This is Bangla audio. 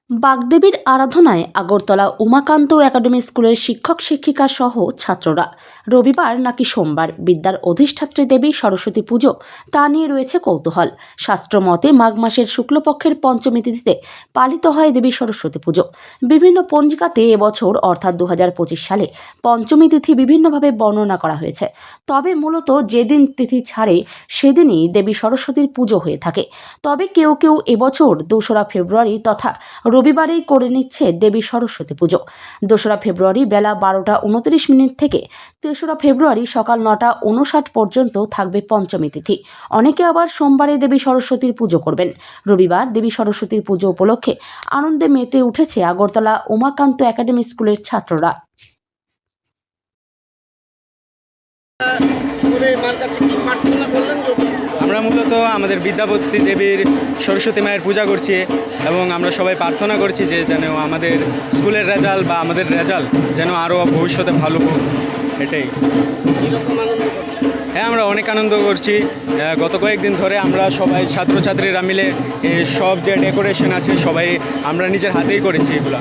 বাগদেবীর আরাধনায় আগরতলা উমাকান্ত একাডেমি স্কুলের শিক্ষক শিক্ষিকা সহ ছাত্ররা রবিবার নাকি সোমবার বিদ্যার অধিষ্ঠাত্রী দেবী সরস্বতী পুজো তা নিয়ে রয়েছে কৌতূহল। শাস্ত্রমতে মাঘ মাসের শুক্লপক্ষের পঞ্চমী তিথিতে পালিত হয় দেবী সরস্বতী পুজো। বিভিন্ন পঞ্জিকাতে এবছর অর্থাৎ 2025 সালে পঞ্চমী তিথি বিভিন্নভাবে বর্ণনা করা হয়েছে, তবে মূলত যেদিন তিথি ছাড়ে সেদিনই দেবী সরস্বতীর পুজো হয়ে থাকে। তবে কেউ কেউ এবছর 2রা ফেব্রুয়ারি তথা রবিবারেই করে নিচ্ছে দেবী সরস্বতী পুজো। 2রা ফেব্রুয়ারি বেলা 12:29 থেকে 3রা ফেব্রুয়ারি সকাল 9:59 পর্যন্ত থাকবে পঞ্চমী তিথি। অনেকে আবার সোমবারে দেবী সরস্বতীর পুজো করবেন। রবিবার দেবী সরস্বতীর পুজো উপলক্ষে আনন্দে মেতে উঠেছে আগরতলা উমাকান্ত একাডেমি স্কুলের ছাত্ররা। আমরা মূলত আমাদের বিদ্যাপতি দেবীর সরস্বতী মায়ের পূজা করছি এবং আমরা সবাই প্রার্থনা করছি যে যেন আমাদের স্কুলের রেজাল্ট বা আমাদের রেজাল্ট যেন আরও ভবিষ্যতে ভালো হোক, এটাই। হ্যাঁ, আমরা অনেক আনন্দ করছি। গত কয়েকদিন ধরে আমরা সবাই ছাত্রছাত্রীরা মিলে সব যে ডেকোরেশন আছে সবাই আমরা নিজের হাতেই করেছি এগুলা।